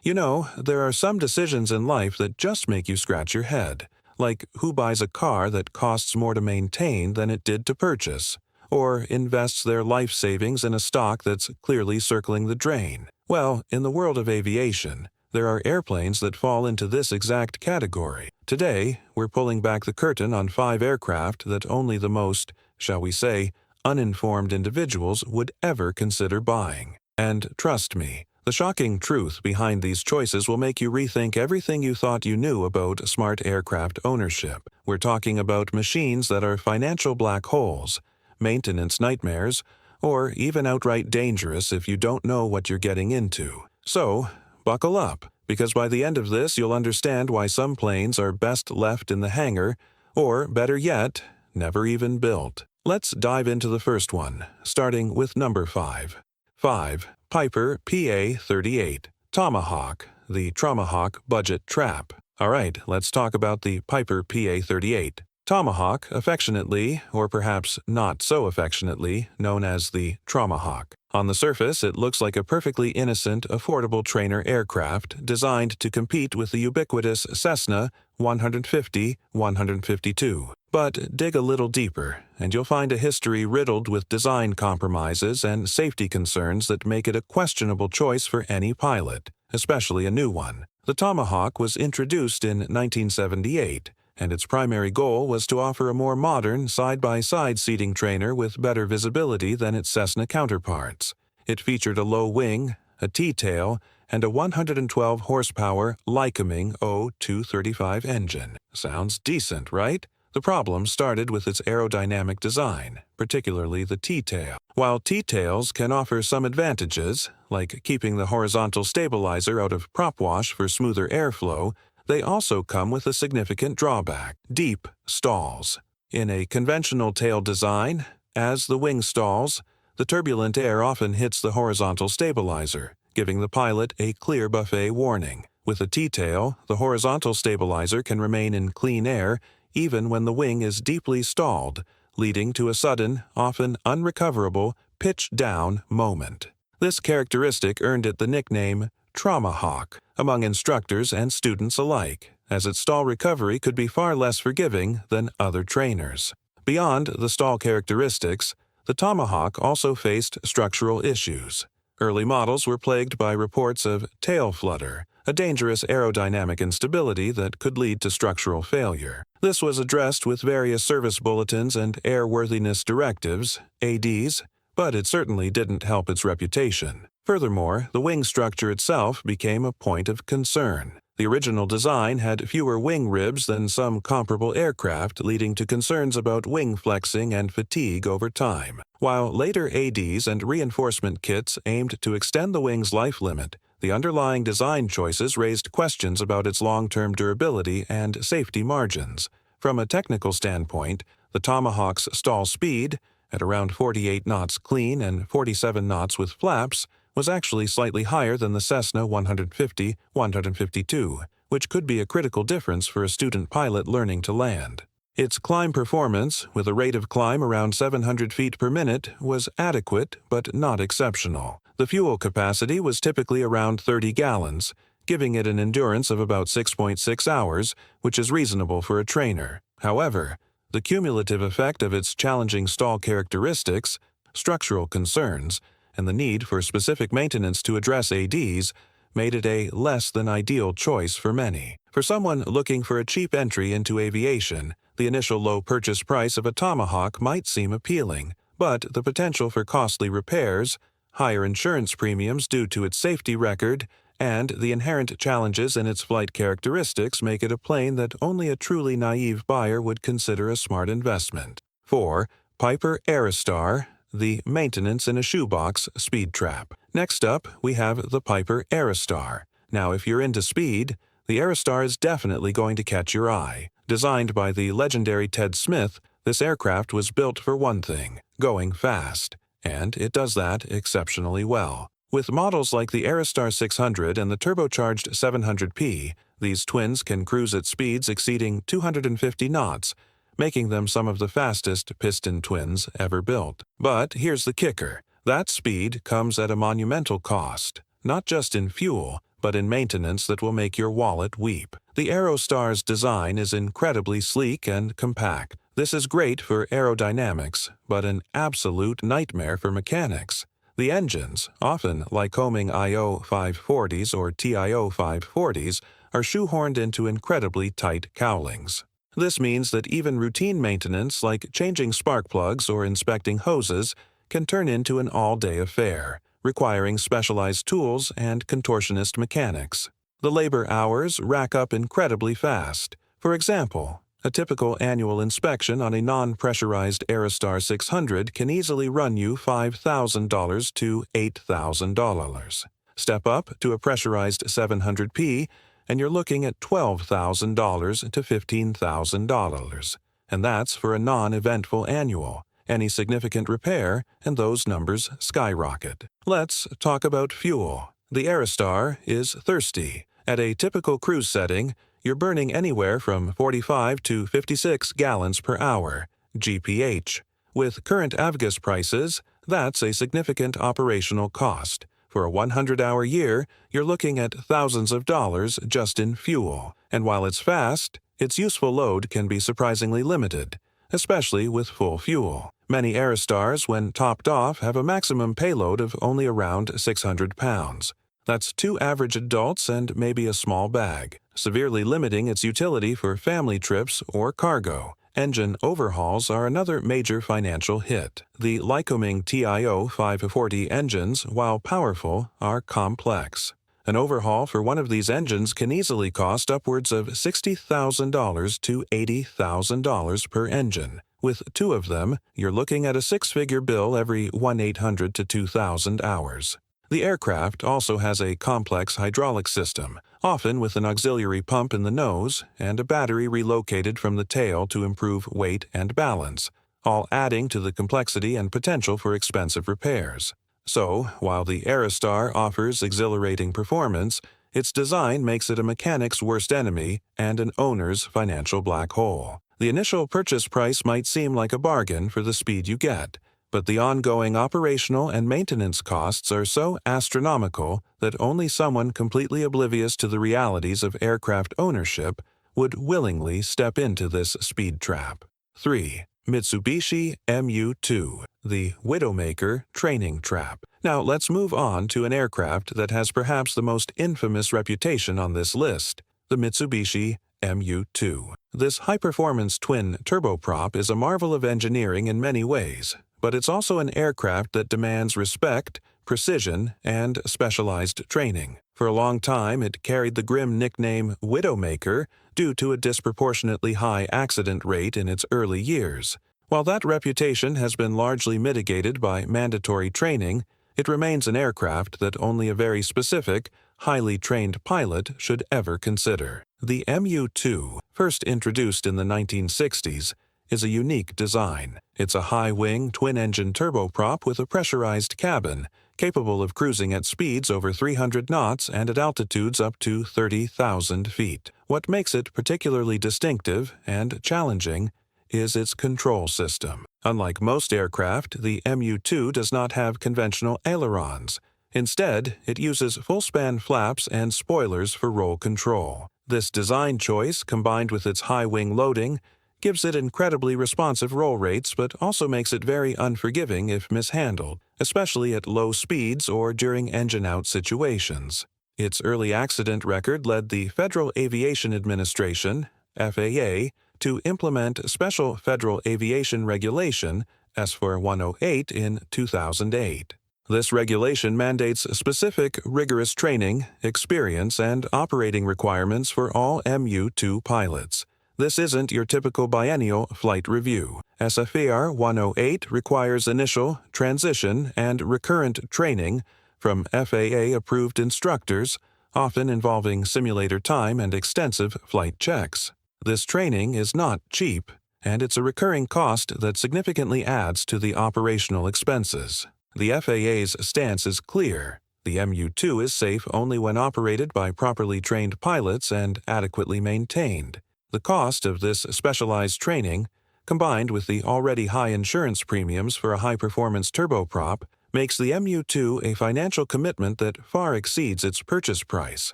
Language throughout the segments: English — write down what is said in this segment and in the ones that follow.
You know, there are some decisions in life that just make you scratch your head, like who buys a car that costs more to maintain than it did to purchase, or invests their life savings in a stock that's clearly circling the drain. Well, in the world of aviation, there are airplanes that fall into this exact category. Today, we're pulling back the curtain on 5 aircraft that only the most, shall we say, uninformed individuals would ever consider buying. And trust me, the shocking truth behind these choices will make you rethink everything you thought you knew about smart aircraft ownership. We're talking about machines that are financial black holes, maintenance nightmares, or even outright dangerous if you don't know what you're getting into. So, buckle up, because by the end of this you'll understand why some planes are best left in the hangar, or better yet, never even built. Let's dive into the first one, starting with number 5. 5. Piper PA-38 Tomahawk, the Tomahawk budget trap. Alright, let's talk about the Piper PA-38. Tomahawk, affectionately, or perhaps not so affectionately, known as the Tomahawk. On the surface, it looks like a perfectly innocent, affordable trainer aircraft designed to compete with the ubiquitous Cessna 150-152. But dig a little deeper, and you'll find a history riddled with design compromises and safety concerns that make it a questionable choice for any pilot, especially a new one. The Tomahawk was introduced in 1978, and its primary goal was to offer a more modern, side-by-side seating trainer with better visibility than its Cessna counterparts. It featured a low wing, a T-tail, and a 112-horsepower Lycoming O235 engine. Sounds decent, right? The problem started with its aerodynamic design, particularly the T-tail. While T-tails can offer some advantages, like keeping the horizontal stabilizer out of prop wash for smoother airflow, they also come with a significant drawback: deep stalls. In a conventional tail design, as the wing stalls, the turbulent air often hits the horizontal stabilizer, giving the pilot a clear buffet warning. With a T-tail, the horizontal stabilizer can remain in clean air even when the wing is deeply stalled, leading to a sudden, often unrecoverable, pitch-down moment. This characteristic earned it the nickname Tomahawk among instructors and students alike, as its stall recovery could be far less forgiving than other trainers. Beyond the stall characteristics, the Tomahawk also faced structural issues. Early models were plagued by reports of tail flutter, a dangerous aerodynamic instability that could lead to structural failure. This was addressed with various service bulletins and airworthiness directives, ADs, but it certainly didn't help its reputation. Furthermore, the wing structure itself became a point of concern. The original design had fewer wing ribs than some comparable aircraft, leading to concerns about wing flexing and fatigue over time. While later ADs and reinforcement kits aimed to extend the wing's life limit, the underlying design choices raised questions about its long-term durability and safety margins. From a technical standpoint, the Tomahawk's stall speed, at around 48 knots clean and 47 knots with flaps, was actually slightly higher than the Cessna 150-152, which could be a critical difference for a student pilot learning to land. Its climb performance, with a rate of climb around 700 feet per minute, was adequate but not exceptional. The fuel capacity was typically around 30 gallons, giving it an endurance of about 6.6 hours, which is reasonable for a trainer. However, the cumulative effect of its challenging stall characteristics, structural concerns, and the need for specific maintenance to address ADs made it a less than ideal choice for many. For someone looking for a cheap entry into aviation, the initial low purchase price of a Tomahawk might seem appealing, but the potential for costly repairs, higher insurance premiums due to its safety record, and the inherent challenges in its flight characteristics make it a plane that only a truly naive buyer would consider a smart investment. 4. Piper Aerostar, the maintenance in a shoebox speed trap. Next up, we have the Piper Aerostar. Now, if you're into speed, the Aerostar is definitely going to catch your eye. Designed by the legendary Ted Smith, this aircraft was built for one thing: going fast. And it does that exceptionally well. With models like the Aerostar 600 and the turbocharged 700P, these twins can cruise at speeds exceeding 250 knots, making them some of the fastest piston twins ever built. But here's the kicker: that speed comes at a monumental cost, not just in fuel, but in maintenance that will make your wallet weep. The Aerostar's design is incredibly sleek and compact. This is great for aerodynamics, but an absolute nightmare for mechanics. The engines, often Lycoming IO 540s or TIO 540s, are shoehorned into incredibly tight cowlings. This means that even routine maintenance like changing spark plugs or inspecting hoses can turn into an all-day affair, requiring specialized tools and contortionist mechanics. The labor hours rack up incredibly fast. For example, a typical annual inspection on a non-pressurized Aerostar 600 can easily run you $5,000 to $8,000. Step up to a pressurized 700P, and you're looking at $12,000 to $15,000. And that's for a non-eventful annual. Any significant repair, and those numbers skyrocket. Let's talk about fuel. The Aerostar is thirsty. At a typical cruise setting, you're burning anywhere from 45 to 56 gallons per hour, GPH. With current avgas prices, that's a significant operational cost. For a 100-hour year, you're looking at thousands of dollars just in fuel. And while it's fast, its useful load can be surprisingly limited, especially with full fuel. Many Aerostars, when topped off, have a maximum payload of only around 600 pounds. That's 2 average adults and maybe a small bag, severely limiting its utility for family trips or cargo. Engine overhauls are another major financial hit. The Lycoming TIO 540 engines, while powerful, are complex. An overhaul for one of these engines can easily cost upwards of $60,000 to $80,000 per engine. With 2 of them, you're looking at a 6-figure bill every 1,800 to 2,000 hours. The aircraft also has a complex hydraulic system, often with an auxiliary pump in the nose and a battery relocated from the tail to improve weight and balance, all adding to the complexity and potential for expensive repairs. So, while the Aerostar offers exhilarating performance, its design makes it a mechanic's worst enemy and an owner's financial black hole. The initial purchase price might seem like a bargain for the speed you get, but the ongoing operational and maintenance costs are so astronomical that only someone completely oblivious to the realities of aircraft ownership would willingly step into this speed trap. 3. Mitsubishi Mu-2, the Widowmaker Training Trap. Now let's move on to an aircraft that has perhaps the most infamous reputation on this list, the Mitsubishi Mu-2. This high-performance twin turboprop is a marvel of engineering in many ways, but it's also an aircraft that demands respect, precision, and specialized training. For a long time, it carried the grim nickname Widowmaker due to a disproportionately high accident rate in its early years. While that reputation has been largely mitigated by mandatory training, it remains an aircraft that only a very specific, highly trained pilot should ever consider. The Mu-2, first introduced in the 1960s, is a unique design. It's a high-wing, twin-engine turboprop with a pressurized cabin, capable of cruising at speeds over 300 knots and at altitudes up to 30,000 feet. What makes it particularly distinctive and challenging is its control system. Unlike most aircraft, the Mu-2 does not have conventional ailerons. Instead, it uses full-span flaps and spoilers for roll control. This design choice, combined with its high-wing loading, gives it incredibly responsive roll rates but also makes it very unforgiving if mishandled, especially at low speeds or during engine-out situations. Its early accident record led the Federal Aviation Administration, FAA, to implement Special Federal Aviation Regulation, SFAR 108, in 2008. This regulation mandates specific, rigorous training, experience, and operating requirements for all Mu-2 pilots. This isn't your typical biennial flight review. SFAR 108 requires initial, transition, and recurrent training from FAA-approved instructors, often involving simulator time and extensive flight checks. This training is not cheap, and it's a recurring cost that significantly adds to the operational expenses. The FAA's stance is clear. The Mu-2 is safe only when operated by properly trained pilots and adequately maintained. The cost of this specialized training, combined with the already high insurance premiums for a high-performance turboprop, makes the MU-2 a financial commitment that far exceeds its purchase price.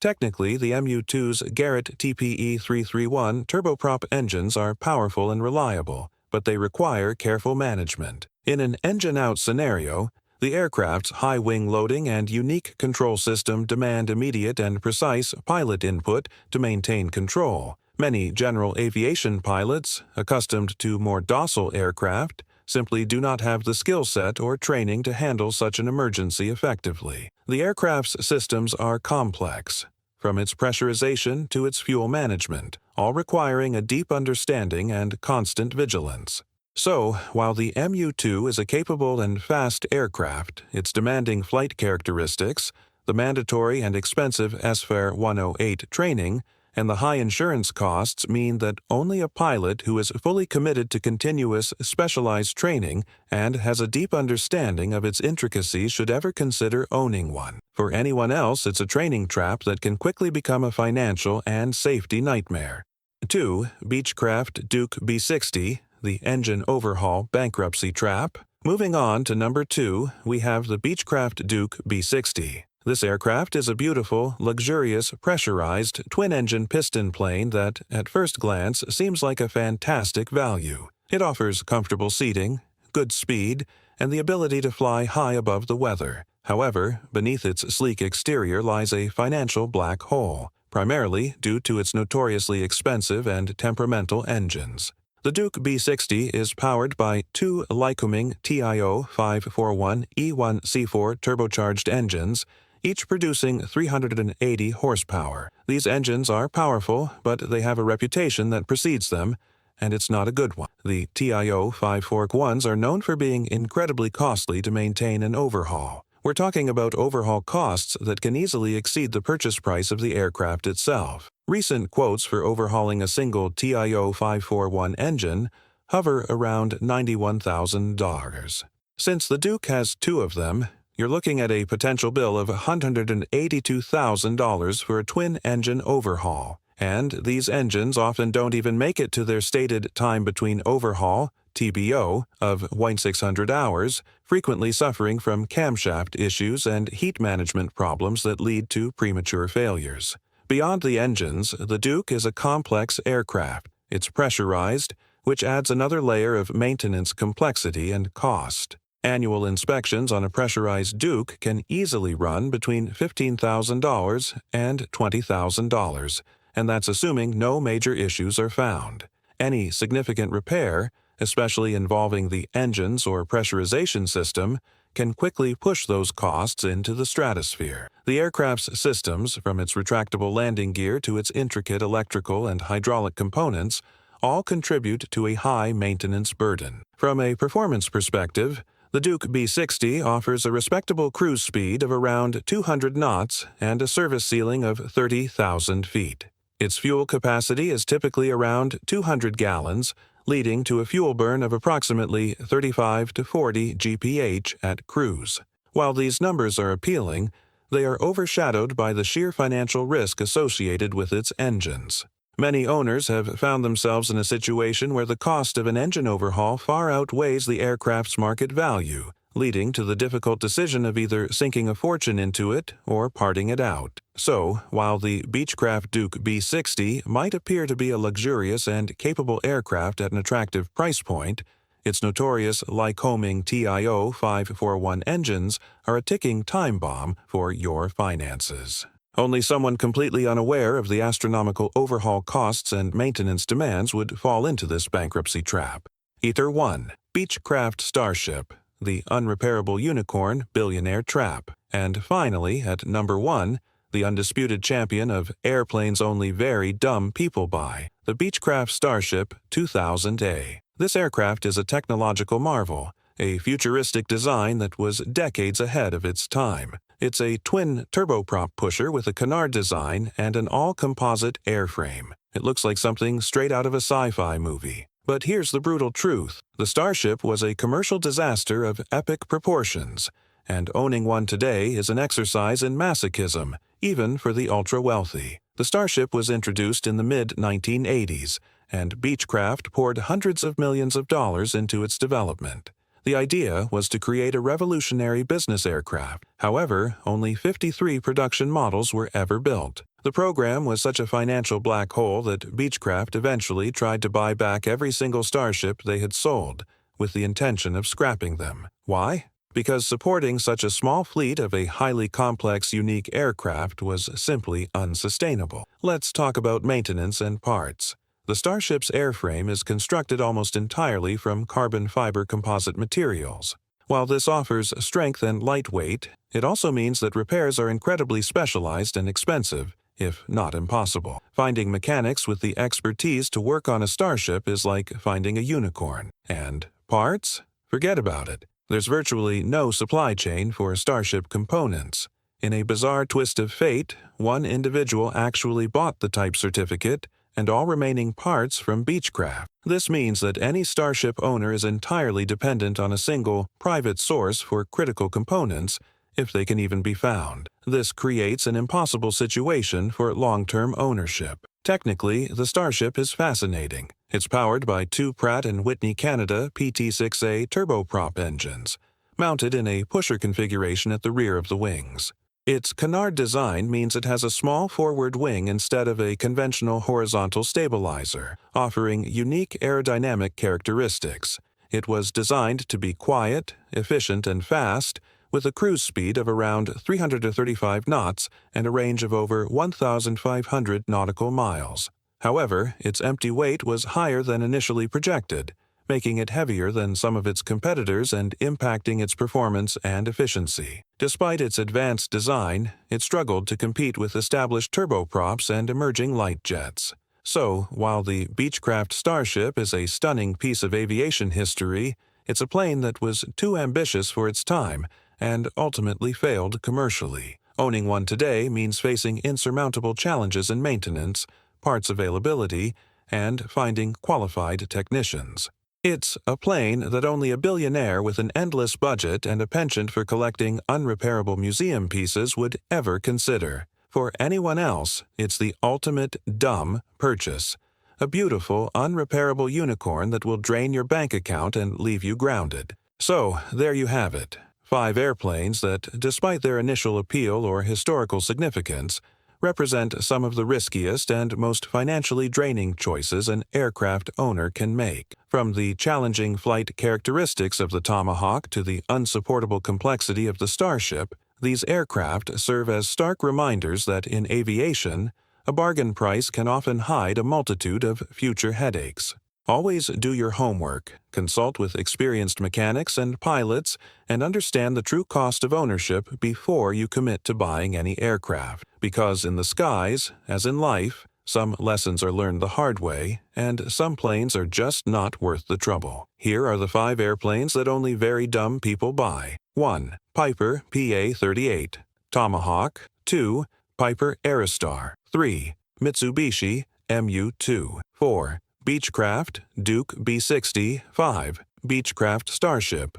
Technically, the MU-2's Garrett TPE-331 turboprop engines are powerful and reliable, but they require careful management. In an engine-out scenario, the aircraft's high wing loading and unique control system demand immediate and precise pilot input to maintain control. Many general aviation pilots, accustomed to more docile aircraft, simply do not have the skill set or training to handle such an emergency effectively. The aircraft's systems are complex, from its pressurization to its fuel management, all requiring a deep understanding and constant vigilance. So, while the MU-2 is a capable and fast aircraft, its demanding flight characteristics, the mandatory and expensive SFAR 108 training, and the high insurance costs mean that only a pilot who is fully committed to continuous, specialized training and has a deep understanding of its intricacies should ever consider owning one. For anyone else, it's a training trap that can quickly become a financial and safety nightmare. 2. Beechcraft Duke B-60, the engine overhaul bankruptcy trap. Moving on to number 2, we have the Beechcraft Duke B-60. This aircraft is a beautiful, luxurious, pressurized, twin-engine piston plane that, at first glance, seems like a fantastic value. It offers comfortable seating, good speed, and the ability to fly high above the weather. However, beneath its sleek exterior lies a financial black hole, primarily due to its notoriously expensive and temperamental engines. The Duke B-60 is powered by two Lycoming TIO 541 E1C4 turbocharged engines, each producing 380 horsepower. These engines are powerful, but they have a reputation that precedes them, and it's not a good one. The TIO 541s are known for being incredibly costly to maintain and overhaul. We're talking about overhaul costs that can easily exceed the purchase price of the aircraft itself. Recent quotes for overhauling a single TIO 541 engine hover around $91,000. Since the Duke has two of them, you're looking at a potential bill of $182,000 for a twin-engine overhaul, and these engines often don't even make it to their stated time between overhaul, TBO, of 1600 hours, frequently suffering from camshaft issues and heat management problems that lead to premature failures. Beyond the engines, the Duke is a complex aircraft. It's pressurized, which adds another layer of maintenance complexity and cost. Annual inspections on a pressurized Duke can easily run between $15,000 and $20,000, and that's assuming no major issues are found. Any significant repair, especially involving the engines or pressurization system, can quickly push those costs into the stratosphere. The aircraft's systems, from its retractable landing gear to its intricate electrical and hydraulic components, all contribute to a high maintenance burden. From a performance perspective, the Duke B-60 offers a respectable cruise speed of around 200 knots and a service ceiling of 30,000 feet. Its fuel capacity is typically around 200 gallons, leading to a fuel burn of approximately 35 to 40 GPH at cruise. While these numbers are appealing, they are overshadowed by the sheer financial risk associated with its engines. Many owners have found themselves in a situation where the cost of an engine overhaul far outweighs the aircraft's market value, leading to the difficult decision of either sinking a fortune into it or parting it out. So, while the Beechcraft Duke B-60 might appear to be a luxurious and capable aircraft at an attractive price point, its notorious Lycoming TIO 541 engines are a ticking time bomb for your finances. Only someone completely unaware of the astronomical overhaul costs and maintenance demands would fall into this bankruptcy trap. Ether 1. Beechcraft Starship, the unrepairable unicorn billionaire trap. And finally, at number 1, the undisputed champion of airplanes only very dumb people buy, the Beechcraft Starship 2000A. This aircraft is a technological marvel, a futuristic design that was decades ahead of its time. It's a twin turboprop pusher with a canard design and an all-composite airframe. It looks like something straight out of a sci-fi movie. But here's the brutal truth. The Starship was a commercial disaster of epic proportions, and owning one today is an exercise in masochism, even for the ultra-wealthy. The Starship was introduced in the mid-1980s, and Beechcraft poured hundreds of millions of dollars into its development. The idea was to create a revolutionary business aircraft. However, only 53 production models were ever built. The program was such a financial black hole that Beechcraft eventually tried to buy back every single Starship they had sold, with the intention of scrapping them. Why? Because supporting such a small fleet of a highly complex, unique aircraft was simply unsustainable. Let's talk about maintenance and parts. The Starship's airframe is constructed almost entirely from carbon fiber composite materials. While this offers strength and lightweight, it also means that repairs are incredibly specialized and expensive, if not impossible. Finding mechanics with the expertise to work on a Starship is like finding a unicorn. And parts? Forget about it. There's virtually no supply chain for Starship components. In a bizarre twist of fate, one individual actually bought the type certificate and all remaining parts from Beechcraft. This means that any Starship owner is entirely dependent on a single, private source for critical components, if they can even be found. This creates an impossible situation for long-term ownership. Technically, the Starship is fascinating. It's powered by two Pratt & Whitney Canada PT6A turboprop engines, mounted in a pusher configuration at the rear of the wings. Its canard design means it has a small forward wing instead of a conventional horizontal stabilizer, offering unique aerodynamic characteristics. It was designed to be quiet, efficient, and fast, with a cruise speed of around 335 knots and a range of over 1,500 nautical miles. However, its empty weight was higher than initially projected, making it heavier than some of its competitors and impacting its performance and efficiency. Despite its advanced design, it struggled to compete with established turboprops and emerging light jets. So, while the Beechcraft Starship is a stunning piece of aviation history, it's a plane that was too ambitious for its time and ultimately failed commercially. Owning one today means facing insurmountable challenges in maintenance, parts availability, and finding qualified technicians. It's a plane that only a billionaire with an endless budget and a penchant for collecting unrepairable museum pieces would ever consider. For anyone else, it's the ultimate dumb purchase. A beautiful, unrepairable unicorn that will drain your bank account and leave you grounded. So, there you have it. 5 airplanes that, despite their initial appeal or historical significance, represent some of the riskiest and most financially draining choices an aircraft owner can make. From the challenging flight characteristics of the Tomahawk to the unsupportable complexity of the Starship, these aircraft serve as stark reminders that in aviation, a bargain price can often hide a multitude of future headaches. Always do your homework, consult with experienced mechanics and pilots, and understand the true cost of ownership before you commit to buying any aircraft. Because in the skies, as in life, some lessons are learned the hard way, and some planes are just not worth the trouble. Here are the 5 airplanes that only very dumb people buy. 1. Piper PA-38. Tomahawk. 2. Piper Aerostar. 3. Mitsubishi Mu-2. 4. Beechcraft Duke B-60. 5. Beechcraft Starship.